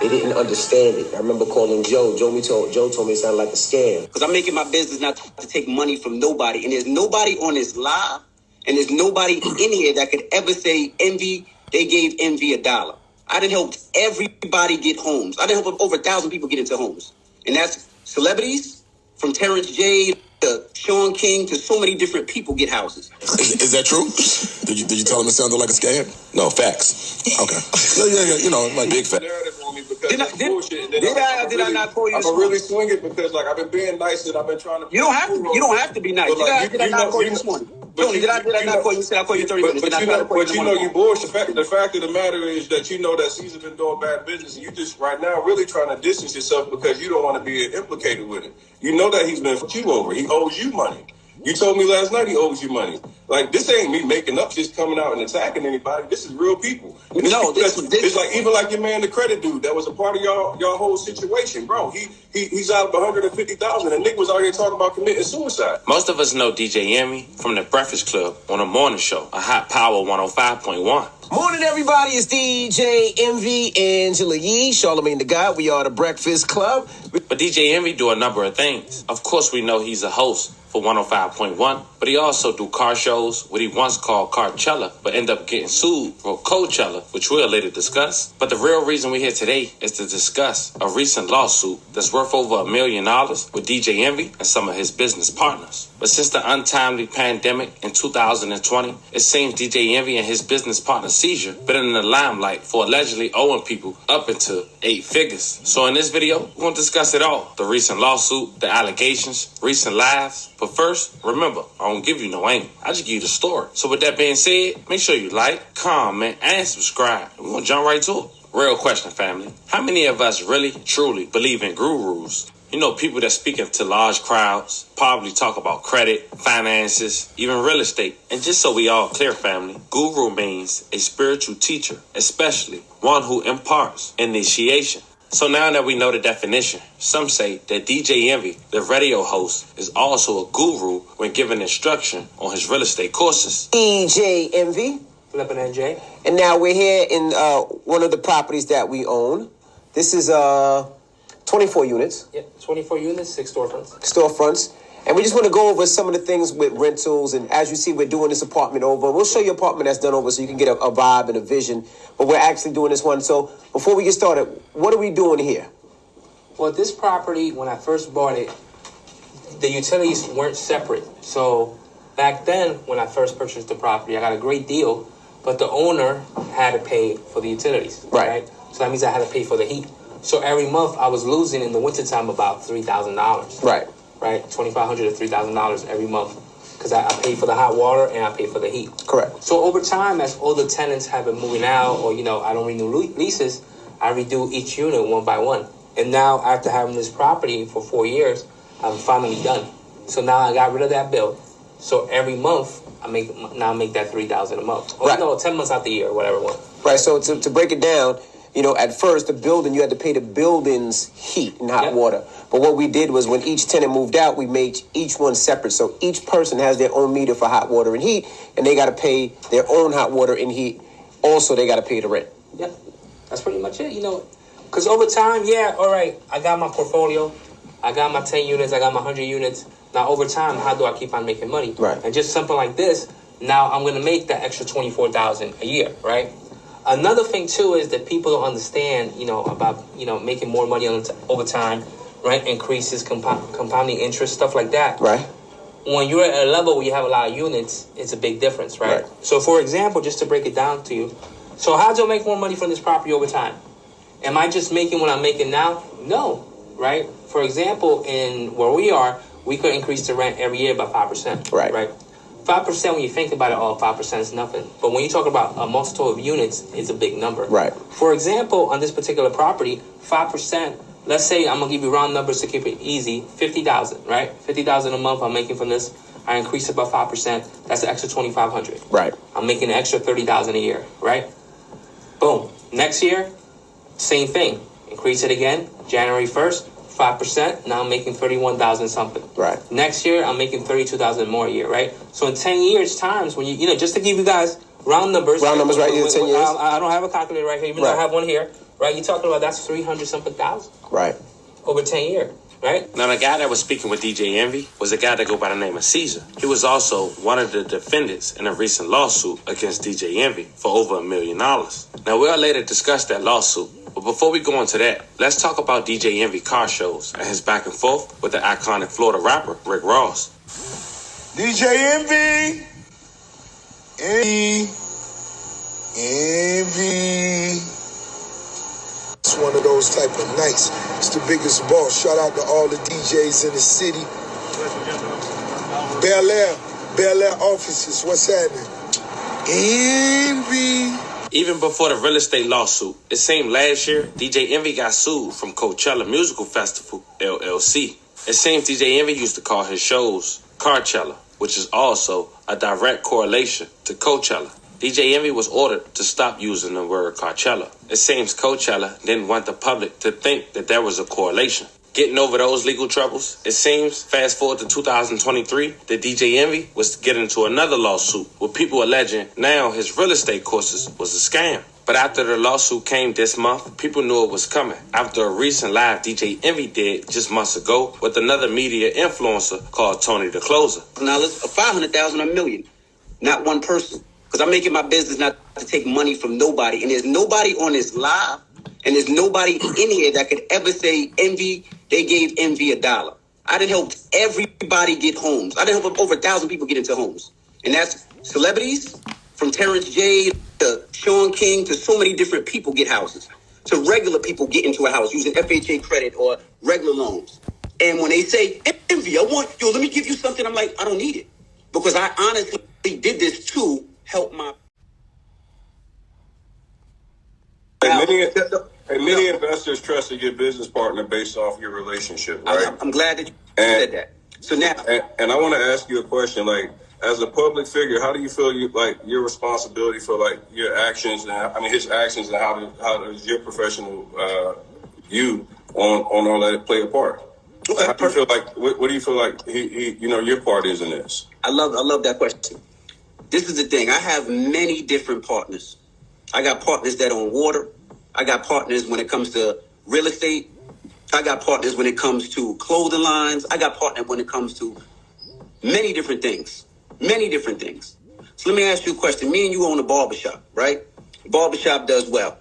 They didn't understand it. I remember calling Joe. Joe told me it sounded like a scam. Because I'm making my business not to take money from nobody. And there's nobody on this live, and there's nobody in here that could ever say Envy, they gave Envy $1. I done helped everybody get homes. I done helped over 1,000 people get into homes. And that's celebrities, from Terrence J to Sean King to so many different people get houses. Is that true? Did you tell him it sounded like a scam? No, facts. Okay. Yeah. You know, like big facts. Did I not call you? I'm gonna really swing it because like I've been being nice and I've been trying to. You don't have to be nice. Did I not call you this morning? Tony, did I not call you? Said I call you 30 minutes. But you know you bullshit. The fact of the matter is that you know that Cesar been doing bad business, and you just right now really trying to distance yourself because you don't want to be implicated with it. You know that he's been fucked you over. He owes you money. You told me last night he owes you money. Like, this ain't me making up, just coming out and attacking anybody. This is real people. And it's like, even like your man, the credit dude, that was a part of y'all whole situation, bro. He's out of $150,000, and Nick was out here talking about committing suicide. Most of us know DJ Emmy from the Breakfast Club on a morning show, a hot power 105.1. Morning, everybody. It's DJ Envy, Angela Yee, Charlamagne the God. We are the Breakfast Club. But DJ Envy do a number of things. Of course, we know he's a host for 105.1, but he also do car shows, what he once called Carchella, but end up getting sued for Coachella, which we'll later discuss. But the real reason we're here today is to discuss a recent lawsuit that's worth over $1 million with DJ Envy and some of his business partners. But since the untimely pandemic in 2020, it seems DJ Envy and his business partner Cesar been in the limelight for allegedly owing people up into 8 figures. So in this video, we're going to discuss it all. The recent lawsuit, the allegations, recent lives. But first, remember, I don't give you no angle. I just give you the story. So with that being said, make sure you like, comment, and subscribe. We're going to jump right to it. Real question, family. How many of us really, truly believe in gurus? You know, people that speak to large crowds, probably talk about credit, finances, even real estate. And just so we all clear, family, guru means a spiritual teacher, especially one who imparts initiation. So now that we know the definition, some say that DJ Envy, the radio host, is also a guru when giving instruction on his real estate courses. DJ Envy. Flippin' NJ. And now we're here in one of the properties that we own. This is 24 units. Yep, 24 units, 6 storefronts. Storefronts. And we just want to go over some of the things with rentals. And as you see, we're doing this apartment over. We'll show you an apartment that's done over so you can get a vibe and a vision. But we're actually doing this one. So before we get started, what are we doing here? Well, this property, when I first bought it, the utilities weren't separate. So back then, when I first purchased the property, I got a great deal. But the owner had to pay for the utilities. Right. So that means I had to pay for the heat. So every month I was losing in the wintertime about $3,000. Right. Right, $2,500 to $3,000 every month because I pay for the hot water and I pay for the heat. Correct. So over time, as all the tenants have been moving out or, I don't renew leases, I redo each unit one by one. And now after having this property for 4 years, I'm finally done. So now I got rid of that bill. So every month, I make that $3,000 a month. Or, right. 10 months out the year, whatever one. Right, so to break it down, at first, the building, you had to pay the building's heat and hot water. But what we did was when each tenant moved out, we made each one separate. So each person has their own meter for hot water and heat, and they got to pay their own hot water and heat. Also, they got to pay the rent. Yeah, that's pretty much it, Because over time, all right, I got my portfolio. I got my 10 units. I got my 100 units. Now, over time, how do I keep on making money? Right. And just something like this, now I'm going to make that extra $24,000 a year, right? Another thing, too, is that people don't understand, about, making more money over time, rent increases, compounding interest, stuff like that. Right. When you're at a level where you have a lot of units, it's a big difference, right? So, for example, just to break it down to you, so how do I make more money from this property over time? Am I just making what I'm making now? No, right? For example, in where we are, we could increase the rent every year by 5%. Right. 5%, when you think about it, 5% is nothing. But when you talk about a multiple of units, it's a big number. Right. For example, on this particular property, 5%, let's say I'm going to give you round numbers to keep it easy, $50,000, right? $50,000 a month I'm making from this. I increase it by 5%. That's an extra $2,500. Right. I'm making an extra $30,000 a year, right? Boom. Next year, same thing. Increase it again, January 1st. 5%, now I'm making $31,000 something. Right. Next year, I'm making $32,000 more a year, right? So in 10 years times, when just to give you guys round numbers. Round numbers, right? 10 years. I don't have a calculator right here, even though I have one here, right? You're talking about that's 300-something thousand. Right. Over 10 years. Right? Now, the guy that was speaking with DJ Envy was a guy that go by the name of Cesar. He was also one of the defendants in a recent lawsuit against DJ Envy for over $1 million. Now, we'll later discuss that lawsuit, but before we go into that, let's talk about DJ Envy car shows and his back and forth with the iconic Florida rapper, Rick Ross. DJ Envy! Envy! It's one of those type of nights. It's the biggest boss. Shout out to all the DJs in the city. Bel Air offices. What's happening? Envy. Even before the real estate lawsuit, it seemed last year, DJ Envy got sued from Coachella Musical Festival, LLC. It seems DJ Envy used to call his shows Carchella, which is also a direct correlation to Coachella. DJ Envy was ordered to stop using the word Coachella. It seems Coachella didn't want the public to think that there was a correlation. Getting over those legal troubles, it seems, fast forward to 2023, that DJ Envy was getting into another lawsuit with people alleging now his real estate courses was a scam. But after the lawsuit came this month, people knew it was coming after a recent live DJ Envy did just months ago with another media influencer called Tony the Closer. Now let's $500,000 or $1 million, not one person. Because I'm making my business not to take money from nobody. And there's nobody on this live, and there's nobody in here that could ever say Envy, they gave Envy $1. I done helped everybody get homes. I done helped over 1,000 people get into homes. And that's celebrities, from Terrence J to Sean King to so many different people get houses. To regular people get into a house using FHA credit or regular loans. And when they say, Envy, let me give you something, I'm like, I don't need it. Because I honestly did this to help my... Many investors trusted your business partner based off your relationship, right? I'm glad that you said that. So now... And I want to ask you a question, like, as a public figure, how do you feel your responsibility for your actions and his actions, and how does your professional view on all that play a part? Okay, how do you feel like what do you feel like he your part is in this? I love that question. This is the thing. I have many different partners. I got partners that own water. I got partners when it comes to real estate. I got partners when it comes to clothing lines. I got partners when it comes to many different things. Many different things. So let me ask you a question. Me and you own a barbershop, right? Barbershop does well.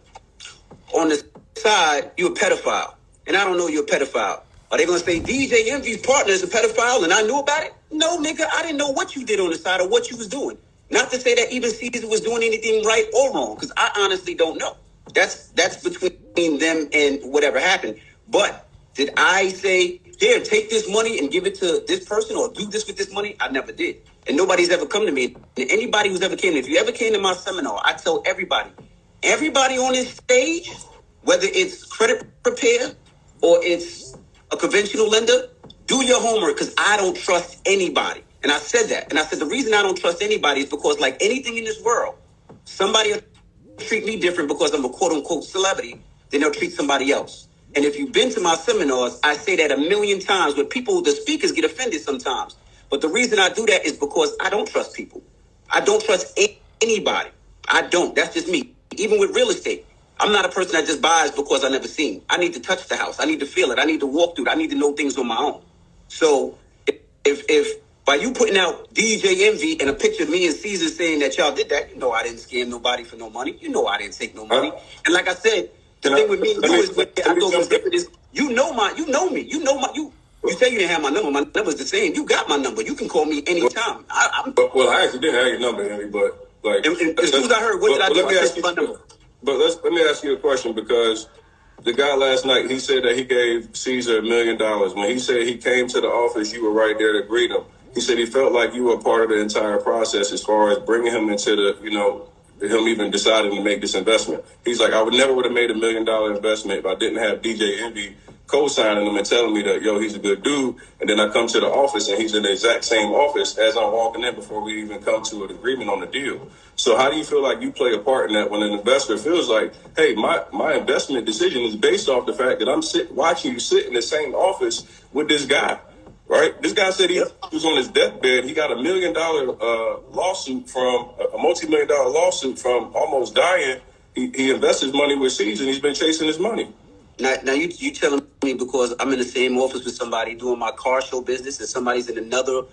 On the side, you're a pedophile. And I don't know you're a pedophile. Are they going to say DJ Envy's partner is a pedophile and I knew about it? No, nigga, I didn't know what you did on the side or what you was doing. Not to say that even Cesar was doing anything right or wrong, because I honestly don't know. That's between them and whatever happened. But did I say, here, take this money and give it to this person or do this with this money? I never did. And nobody's ever come to me. And anybody who's ever came, if you ever came to my seminar, I tell everybody on this stage, whether it's credit repair or it's a conventional lender, do your homework, because I don't trust anybody. And I said that. And I said the reason I don't trust anybody is because, like anything in this world, somebody will treat me different because I'm a quote-unquote celebrity than they'll treat somebody else. And if you've been to my seminars, I say that 1,000,000 times where the speakers get offended sometimes. But the reason I do that is because I don't trust people. I don't trust anybody. I don't. That's just me. Even with real estate. I'm not a person that just buys because I never seen. I need to touch the house. I need to feel it. I need to walk through it. I need to know things on my own. So if by you putting out DJ Envy and a picture of me and Cesar saying that y'all did that, I didn't scam nobody for no money. I didn't take no money. And like I said, the thing with me and you is what I thought was different is you know me. You say you didn't have my number. My number's the same. You got my number. You can call me anytime. I actually didn't have your number, Envy, but as soon as I heard, what did I do? I texted my number. But let me ask you a question, because the guy last night, he said that he gave Cesar $1 million. When he said he came to the office, you were right there to greet him. He said he felt like you were a part of the entire process as far as bringing him into him even deciding to make this investment. He's like, I would have made $1 million investment if I didn't have DJ Envy co-signing him and telling me that, he's a good dude. And then I come to the office and he's in the exact same office as I'm walking in before we even come to an agreement on the deal. So how do you feel like you play a part in that when an investor feels like, hey, my investment decision is based off the fact that I'm watching you sit in the same office with this guy, right? This guy said he was on his deathbed. He got $1 million lawsuit from a multi-million-dollar lawsuit from almost dying. he invests his money with Cesar, and he's been chasing his money. Now you telling me because I'm in the same office with somebody doing my car show business, and somebody's in another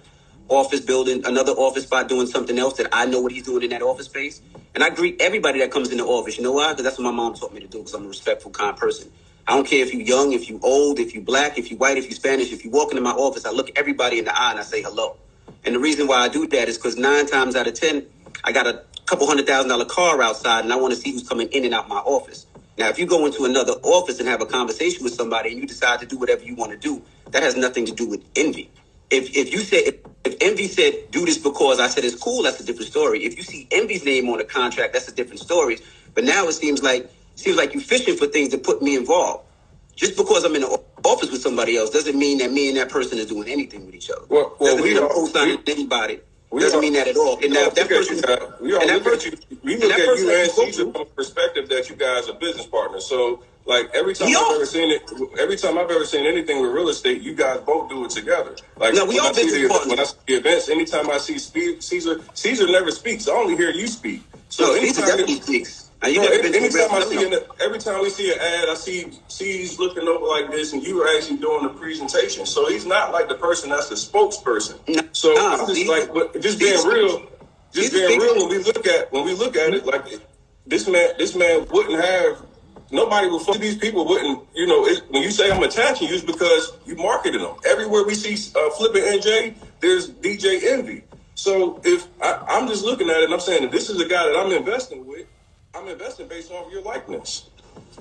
office building, another office spot doing something else that I know what he's doing in that office space. And I greet everybody that comes in the office. You know why? Because that's what my mom taught me to do, because I'm a respectful, kind person. I don't care if you're young, if you're old, if you're black, if you're white, if you're Spanish. If you walk into my office, I look everybody in the eye and I say hello. And the reason why I do that is because 9 times out of 10, I got a couple $100,000 car outside and I want to see who's coming in and out my office. Now, if you go into another office and have a conversation with somebody and you decide to do whatever you want to do, that has nothing to do with envy. If envy said, do this because I said it's cool, that's a different story. If you see envy's name on a contract, that's a different story. But now it seems like you're fishing for things to put me involved. Just because I'm in the office with somebody else doesn't mean that me and that person is doing anything with each other. Well, we don't co-sign anybody. Doesn't mean that at all. And now, if that person, we look at you and Cesar from a perspective that you guys are business partners. So, like every time I've ever seen anything with real estate, you guys both do it together. Like no, we all business partners. When I see the events, anytime I see Cesar never speaks. I only hear you speak. So Cesar definitely speaks. Every time we see an ad, I see he's looking over like this, and you are actually doing the presentation. So he's not like the person that's the spokesperson. So I'm just like, but just being real. When we look at it, like this man wouldn't have. Nobody would fuck these people. Wouldn't when you say I'm attaching you, it's because you marketed them. Everywhere we see flipping NJ, there's DJ Envy. So if I'm just looking at it and I'm saying that this is a guy that I'm investing with. I'm investing based off your likeness.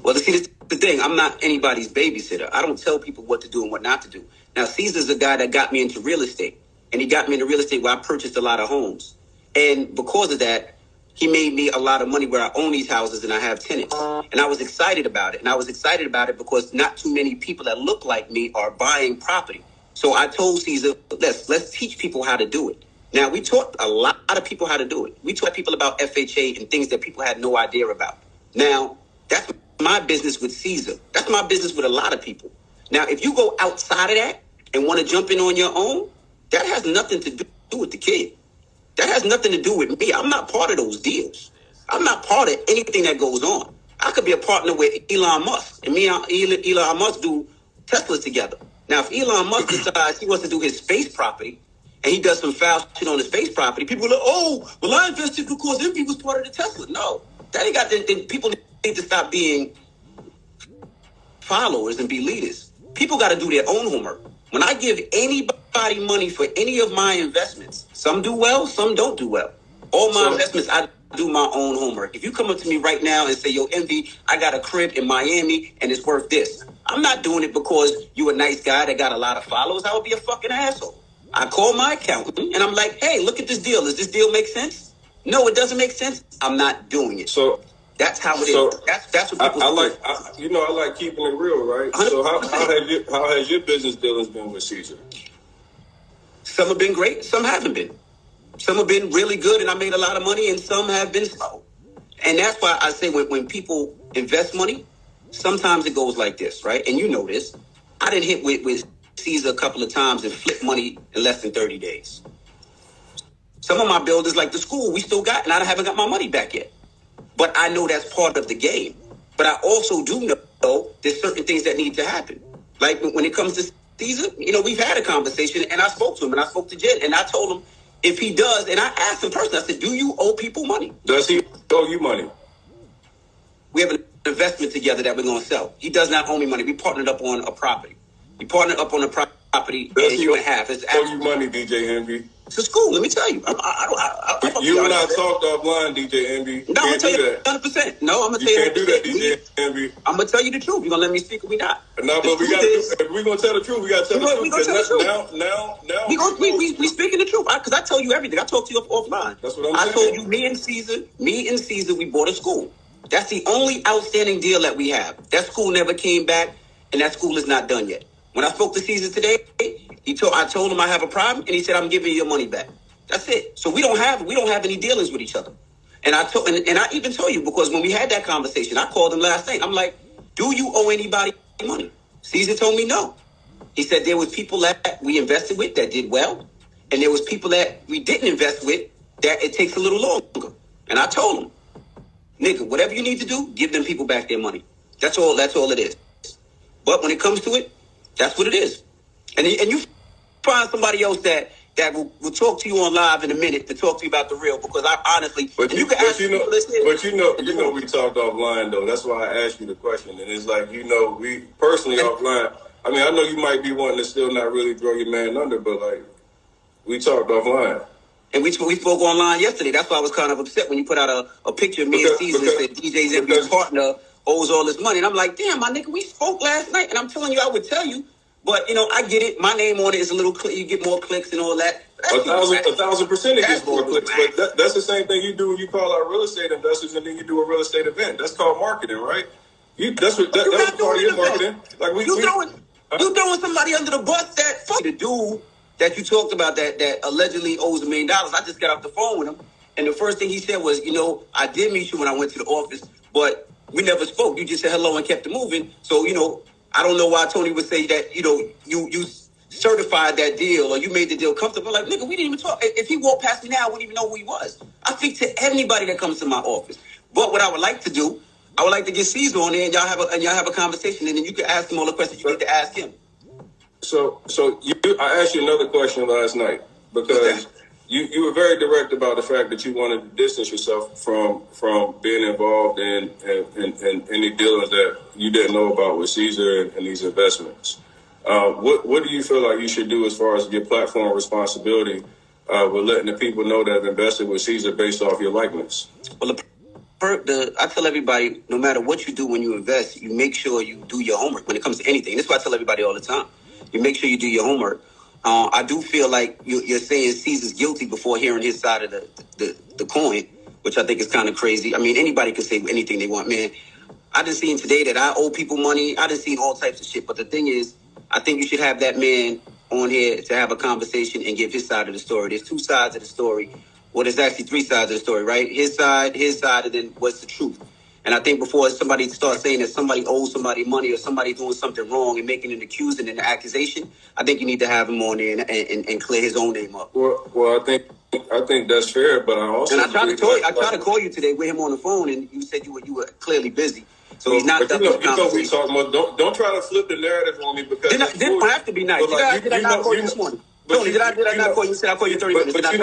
Well, see, this is the thing. I'm not anybody's babysitter. I don't tell people what to do and what not to do. Now, Cesar's a guy that got me into real estate. And he got me into real estate where I purchased a lot of homes. And because of that, he made me a lot of money where I own these houses and I have tenants. And I was excited about it. And I was excited about it because not too many people that look like me are buying property. So I told Cesar, let's teach people how to do it. Now, we taught a lot of people how to do it. We taught people about FHA and things that people had no idea about. Now, that's my business with Cesar. That's my business with a lot of people. Now, if you go outside of that and want to jump in on your own, that has nothing to do with the kid. That has nothing to do with me. I'm not part of those deals. I'm not part of anything that goes on. I could be a partner with Elon Musk, and me and Elon Musk do Teslas together. Now, if Elon Musk decides he wants to do his space property, and he does some foul shit on his space property, people are like, oh, well, I invested because Envy was part of the Tesla. No, that ain't got. Then people need to stop being followers and be leaders. People got to do their own homework. When I give anybody money for any of my investments, some do well, some don't do well. All my investments, I do my own homework. If you come up to me right now and say, yo, Envy, I got a crib in Miami and it's worth this. I'm not doing it because you a nice guy that got a lot of followers. I would be a fucking asshole. I call my accountant and I'm like, hey, look at this deal. Does this deal make sense? No, it doesn't make sense. I'm not doing it. So that's how it is. That's what people I like keeping it real, right? 100%. So how has your business dealings been with Cesar? Some have been great, some haven't been. Some have been really good and I made a lot of money, and some have been slow. And that's why I say when people invest money, sometimes it goes like this, right? And you know this. I didn't hit with Cesar a couple of times and flip money in less than 30 days. Some of my builders, like the school, we still got, and I haven't got my money back yet. But I know that's part of the game. But I also do know there's certain things that need to happen. Like when it comes to Cesar, we've had a conversation, and I spoke to him, and I spoke to Jed, and I told him if he does, and I asked him personally, I said, do you owe people money? Does he owe you money? We have an investment together that we're going to sell. He does not owe me money. We partnered up on a property. We partnered up on a property a year and a half. It's owe you money, DJ Envy? It's a school. Let me tell you. You and I talked offline, DJ Envy. No, I'm going to tell you 100%. No, I'm going to tell you. You can't do that, DJ Envy. I'm going to tell you the truth. You going to let me speak or we not? No, but if we're going to tell the truth, we got to tell the truth. We're going to tell the truth. Now. We speaking the truth. Because I tell you everything. I talk to you offline. That's what I'm saying. I told you, me and Cesar, we bought a school. That's the only outstanding deal that we have. That school never came back, and that school is not done yet. When I spoke to Cesar today, I told him I have a problem, and he said, I'm giving you your money back. That's it. So we don't have any dealings with each other. And I even told you, because when we had that conversation, I called him last night. I'm like, do you owe anybody money? Cesar told me no. He said there was people that we invested with that did well, and there was people that we didn't invest with that it takes a little longer. And I told him, nigga, whatever you need to do, give them people back their money. That's all it is. But when it comes to it, that's what it is. And you find somebody else that will talk to you on live in a minute to talk to you about the real, because I honestly, we talked offline though. That's why I asked you the question. And it's like, we personally offline. I mean, I know you might be wanting to still not really throw your man under, but like, we talked offline. And we spoke online yesterday. That's why I was kind of upset when you put out a picture of me and Cesar and said DJ's every partner owes all this money. And I'm like, damn, my nigga, we spoke last night. And I'm telling you, I would tell you. But, I get it. My name on it is a little you get more clicks and all that. 1,000% it gets more clicks. But that's the same thing you do when you call out real estate investors and then you do a real estate event. That's called marketing, right? That's part of your marketing. Like you throwing somebody under the bus the dude that you talked about that allegedly owes $1 million. I just got off the phone with him. And the first thing he said was, I did meet you when I went to the office, but we never spoke. You just said hello and kept it moving. So, I don't know why Tony would say that, you certified that deal or you made the deal comfortable. Like, nigga, we didn't even talk. If he walked past me now, I wouldn't even know who he was. I speak to anybody that comes to my office. But what I would like to do, I would like to get Cesar on there and y'all have a conversation, and then you can ask him all the questions you need to ask him. So I asked you another question last night because you were very direct about the fact that you wanted to distance yourself from being involved in any dealings that you didn't know about with Cesar and these investments. What do you feel like you should do as far as your platform responsibility with letting the people know that have invested with Cesar based off your likeness? Well, I tell everybody, no matter what you do when you invest, you make sure you do your homework when it comes to anything. That's why I tell everybody all the time. You make sure you do your homework. I do feel like you're saying Cesar's guilty before hearing his side of the coin, which I think is kind of crazy. I mean, anybody can say anything they want, man. I just seen today that I owe people money. I just seen all types of shit. But the thing is, I think you should have that man on here to have a conversation and give his side of the story. There's two sides of the story. Well, there's actually three sides of the story, right? His side, and then what's the truth. And I think before somebody starts saying that somebody owes somebody money or somebody doing something wrong and making an accusation and an accusation, I think you need to have him on there and clear his own name up. Well, I think that's fair, but I also I tried to call you today with him on the phone, and you said you were clearly busy. So he's not. But we talking about. Don't try to flip the narrative on me because didn't I have to be nice. Did I not call you this morning? Tony, did I not call you? You said I called you 30 minutes. But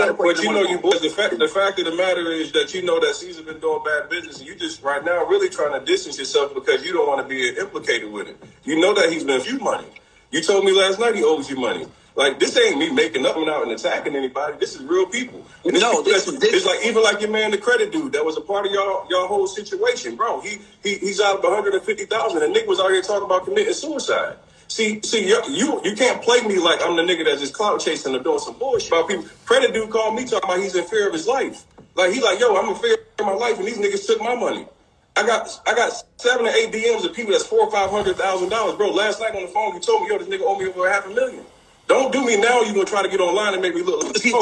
you boys, the fact of the matter is that you know that Cesar been doing bad business, and you just right now really trying to distance yourself because you don't want to be implicated with it. You know that he's been you money. You told me last night he owes you money. Like, this ain't me making up and out and attacking anybody. This is real people. And it's like even like your man, the credit dude, that was a part of y'all whole situation, bro. He's out of $150,000, and Nick was out here talking about committing suicide. See, you can't play me like I'm the nigga that's just clout chasing or doing some bullshit about people. Credit dude called me talking about he's in fear of his life. Like, he like, yo, I'm in fear of my life, and these niggas took my money. I got 7 or 8 DMs of people that's $400,000 or $500,000, bro. Last night on the phone, you told me, yo, this nigga owe me over $500,000. Don't do me now. You're going to try to get online and make me look like this is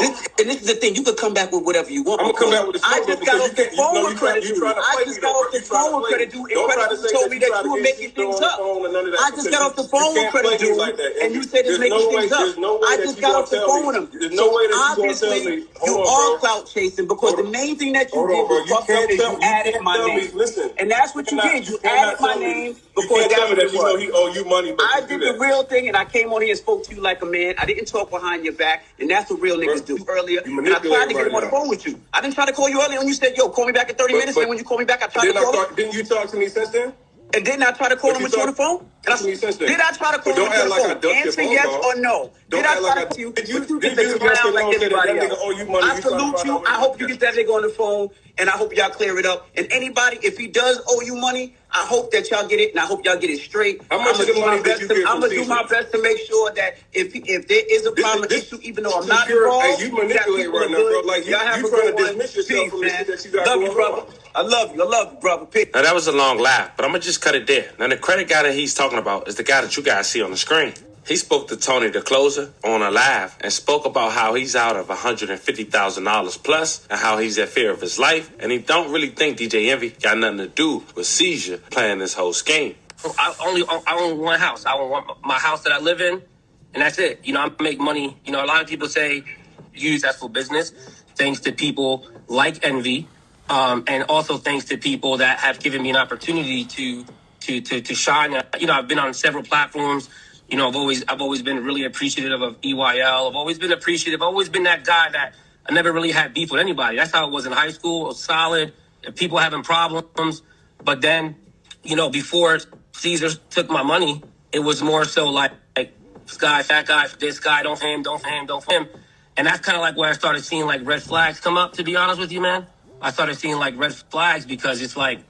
the thing. You could come back with whatever you want. I'm going to come back with the I just got off the phone with credit dude. I just got off the phone with credit dude. And credit dude told me that you were making things up. I just got off the phone with credit dude. And you said it's making things up. I just got off the phone with him. So obviously, you are clout chasing because the main thing that you did was fuck up is you added my name. And that's what you did. You added my name because that's what it was. He owe you money. I did the real thing, and I came on here and spoke to you like a man. I didn't talk behind your back, and that's what real niggas do. Earlier, and I tried to get him on the phone with you. I didn't try to call you earlier when you said, yo, call me back in 30 minutes, and when you call me back, I tried to call you. Didn't you talk to me since then? And didn't I try to call him with you on the phone? Did I try to call him on the phone? Answer yes or no. Did I try to you? You do get the clown like everybody else. I salute you. I hope you get that nigga on the phone, and I hope y'all clear it up. And anybody, if he does owe you money, I hope that y'all get it, and I hope y'all get it straight. I'm gonna do my best to make sure that if there is a problem issue, even though I'm not involved, you manipulate right now, bro. Like you trying to dismiss yourself from the shit that you got going on. Love you, brother. I love you, brother. Now that was a long laugh, but I'm gonna just cut it there. Now the credit guy that he's talking about is the guy that you guys see on the screen. He spoke to Tony the closer on a live and spoke about how he's out of $150,000 plus and how he's at fear of his life. And he don't really think DJ Envy got nothing to do with Cesar playing this whole scheme. I own one house. I own my house that I live in, and that's it. I make money. A lot of people say use that for business. Thanks to people like Envy, And also thanks to people that have given me an opportunity to shine. I've been on several platforms. I've always been really appreciative of EYL. I've always been appreciative. I've always been that guy that I never really had beef with anybody. That's how it was in high school. It was solid. People having problems. But then, before Cesar took my money, it was more so like this guy, fat guy, this guy, don't for him. And that's kind of like where I started seeing like red flags come up, to be honest with you, man. I started seeing like red flags because it's like,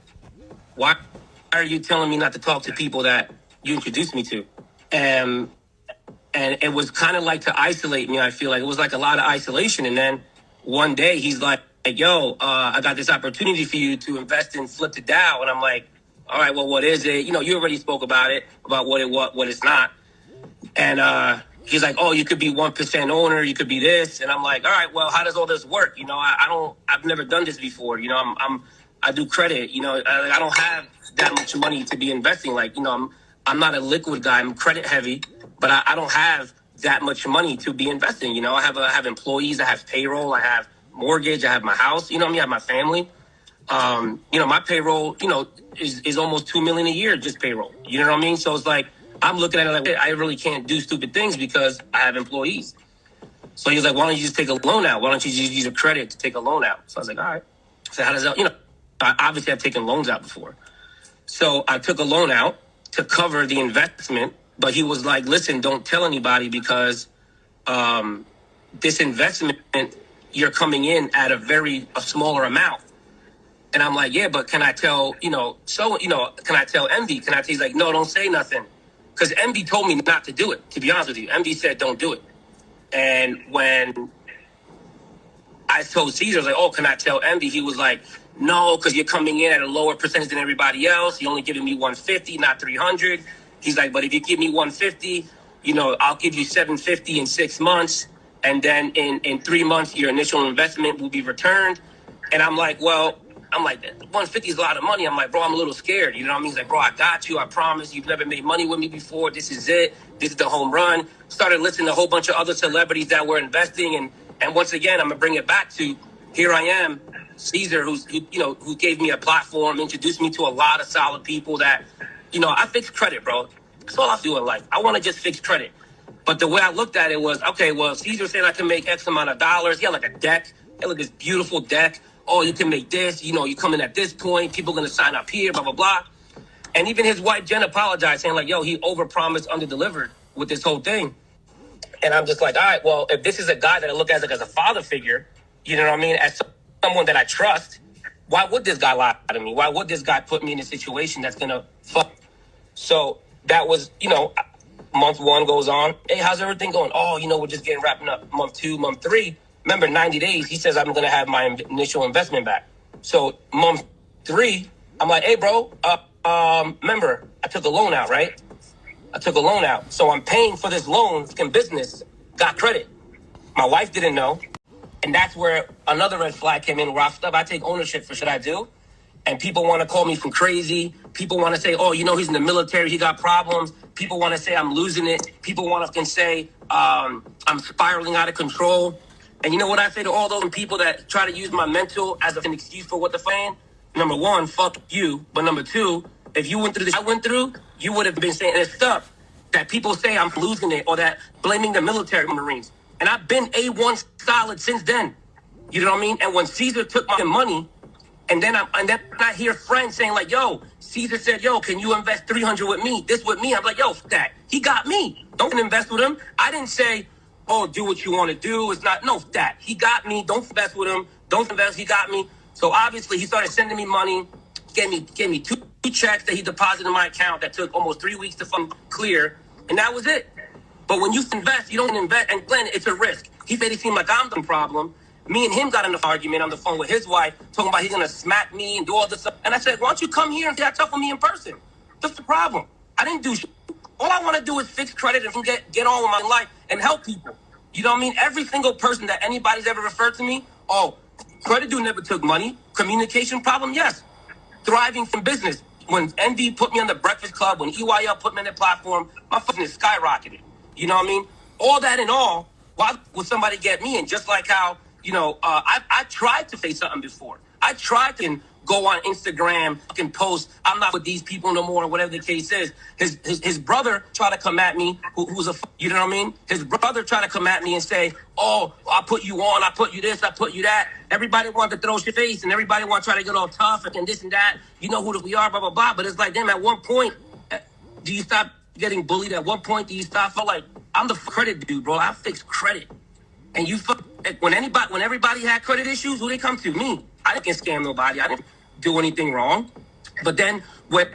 why are you telling me not to talk to people that you introduced me to? And it was kind of like to isolate me. I feel like it was like a lot of isolation. And then one day he's like, yo, I got this opportunity for you to invest in Flip the Dow. And I'm like, all right, well, what is it? You already spoke about it, about what it's not. And he's like, oh, you could be 1% owner. You could be this. And I'm like, all right, well, how does all this work? I've never done this before. I do credit, I don't have that much money to be investing. I'm not a liquid guy. I'm credit heavy, but I don't have that much money to be investing. I have employees. I have payroll. I have mortgage. I have my house. I have my family. My payroll, is almost $2 million a year, just payroll. You know what I mean? So it's like, I'm looking at it like, I really can't do stupid things because I have employees. So he was like, why don't you just take a loan out? Why don't you just use your credit to take a loan out? So I was like, all right. So how does that, obviously I've taken loans out before. So I took a loan out to cover the investment, but he was like, listen, don't tell anybody because this investment, you're coming in at a smaller amount. And I'm like, yeah, but can I tell, can I tell Envy? He's like, no, don't say nothing. Because Envy told me not to do it, to be honest with you. Envy said, don't do it. And when I told Cesar, like, oh, can I tell Envy? He was like, no, because you're coming in at a lower percentage than everybody else. You're only giving me 150, not 300. He's like, but if you give me 150, I'll give you 750 in 6 months. And then in 3 months, your initial investment will be returned. And I'm like, 150 is a lot of money. I'm like, bro, I'm a little scared. You know what I mean? He's like, bro, I got you. I promise. You've never made money with me before. This is it. This is the home run. Started listening to a whole bunch of other celebrities that were investing. And once again, I'm going to bring it back to here I am, Cesar, who gave me a platform, introduced me to a lot of solid people that, I fix credit, bro. That's all I do in life. I want to just fix credit. But the way I looked at it was, okay, well, Cesar said I can make X amount of dollars. He had like a deck. He had this beautiful deck. Oh, you can make this, you come in at this point, people are going to sign up here, blah, blah, blah. And even his wife, Jen, apologized, saying like, yo, he overpromised, underdelivered with this whole thing. And I'm just like, all right, well, if this is a guy that I look at as a father figure, you know what I mean, as someone that I trust, why would this guy lie to me? Why would this guy put me in a situation that's going to fuck? So that was, month 1 goes on. Hey, how's everything going? Oh, we're just wrapping up month 2, month 3. Remember, 90 days, he says I'm going to have my initial investment back. So month 3, I'm like, hey, bro, remember, I took a loan out, right? I took a loan out. So I'm paying for this loan in business, got credit. My wife didn't know. And that's where another red flag came in, where I take ownership for shit I do. And people want to call me from crazy. People want to say, oh, he's in the military, he got problems. People want to say I'm losing it. People want to say I'm spiraling out of control. And you know what I say to all those people that try to use my mental as an excuse for what they're saying? Number 1, fuck you. But number 2, if you went through this I went through, you would have been saying this stuff that people say I'm losing it or that blaming the military Marines. And I've been A1 solid since then. You know what I mean? And when Cesar took my money, and then I hear friends saying like, yo, Cesar said, yo, can you invest 300 with me? This with me? I'm like, yo, that. He got me. Don't invest with him. I didn't say, oh, do what you want to do. It's not, no, that. He got me. Don't invest with him. Don't invest. He got me. So obviously he started sending me money, gave me two checks that he deposited in my account that took almost 3 weeks to clear. And that was it. But when you invest, you don't invest. And Glenn, it's a risk. He made it seem like I'm the problem. Me and him got in an argument on the phone with his wife, talking about he's going to smack me and do all this stuff. And I said, why don't you come here and say that tough with me in person? That's the problem. I didn't do shit. All I want to do is fix credit and get on with my life and help people. You know what I mean? Every single person that anybody's ever referred to me, oh, credit dude never took money. Communication problem, yes. Thriving from business. When ND put me on the Breakfast Club, when EYL put me on their platform, my business skyrocketed. You know what I mean? All that in all, why would somebody get me? And just like how, I tried to say something before. I tried to go on Instagram and post, I'm not with these people no more, or whatever the case is. His brother tried to come at me, who's a, you know what I mean? His brother tried to come at me and say, oh, I put you on, I put you this, I put you that. Everybody wanted to throw shit face, and everybody wanted to try to get all tough and this and that. You know who we are, blah, blah, blah. But it's like, damn, at one point, do you stop getting bullied? At one point, do you stop? I feel like I'm the credit dude, bro. I fix credit. And when everybody had credit issues, who they come to? Me. I didn't scam nobody. I didn't do anything wrong. But then when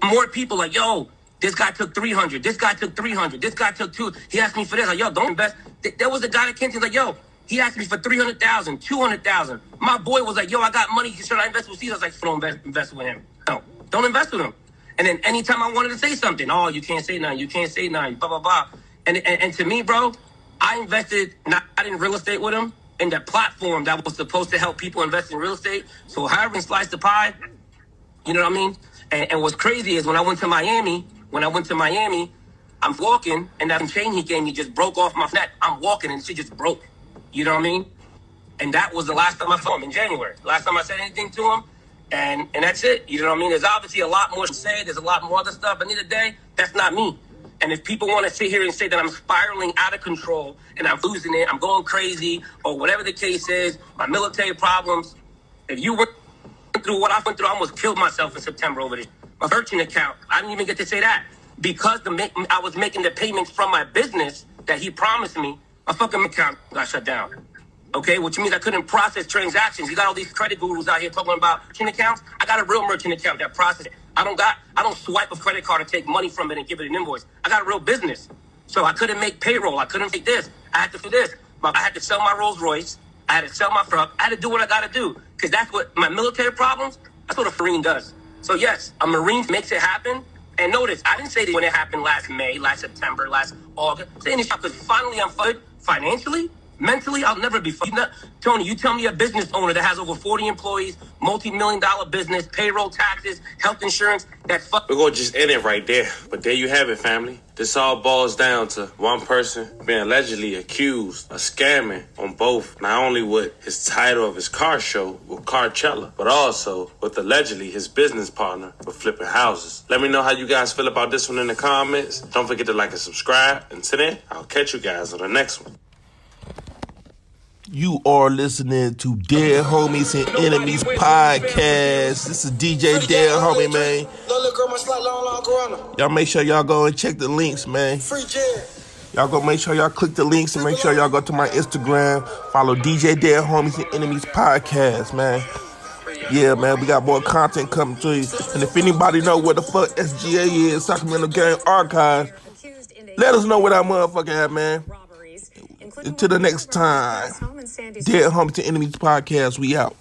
more people like, yo, this guy took 300, this guy took 300, this guy took 2. He asked me for this. Like, yo, don't invest. There was a guy that came to me like, yo, he asked me for 300,000, 200,000. My boy was like, yo, I got money. Should I invest with Cesar? I was like, don't invest with him. No, don't invest with him. And then anytime I wanted to say something, oh, you can't say nothing, you can't say nothing, blah, blah, blah. And to me, bro, I invested not in real estate with him, in that platform that was supposed to help people invest in real estate. So however he sliced the pie, you know what I mean? And what's crazy is when I went to Miami, I'm walking, and that chain he gave me just broke off my neck. I'm walking, and she just broke. You know what I mean? And that was the last time I saw him, in January. Last time I said anything to him, and that's it. You know what I mean? There's obviously a lot more to say. There's a lot more other stuff. But at the end of the day, that's not me. And if people want to sit here and say that I'm spiraling out of control and I'm losing it, I'm going crazy, or whatever the case is, my military problems, if you went through what I went through, I almost killed myself in September over this. My virgin account, I didn't even get to say that. Because I was making the payments from my business that he promised me, my fucking account got shut down. Okay, which means I couldn't process transactions. You got all these credit gurus out here talking about merchant accounts. I got a real merchant account that processes it. I don't swipe a credit card and take money from it and give it an invoice. I got a real business. So I couldn't make payroll. I couldn't make this. I had to do this. I had to sell my Rolls Royce. I had to sell my truck. I had to do what I got to do. Because that's what my military problems, that's what a Marine does. So yes, a Marine makes it happen. And notice, I didn't say this when it happened last May, last September, last August. I'm saying this because finally I'm funded financially. Mentally, I'll never be funded. Tony, you tell me a business owner that has over 40 employees, multi-million-dollar business, payroll, taxes, health insurance, that's We're going to just end it right there. But there you have it, family. This all boils down to one person being allegedly accused of scamming on both, not only with his title of his car show with Carcella, but also with allegedly his business partner with flipping houses. Let me know how you guys feel about this one in the comments. Don't forget to like and subscribe. Until then, I'll catch you guys on the next one. You are listening to Dead Homies and Enemies podcast. This is DJ Dead Homie, man. Y'all make sure y'all go and check the links, man. Y'all go make sure y'all click the links and make sure y'all go to my Instagram. Follow DJ Dead Homies and Enemies podcast, man. Yeah, man, we got more content coming to you. And if anybody know what the fuck SGA is, Sacramento Gang Archive, let us know what that motherfucker at, man. Until the next time, Dead Homies and Enemies podcast, we out.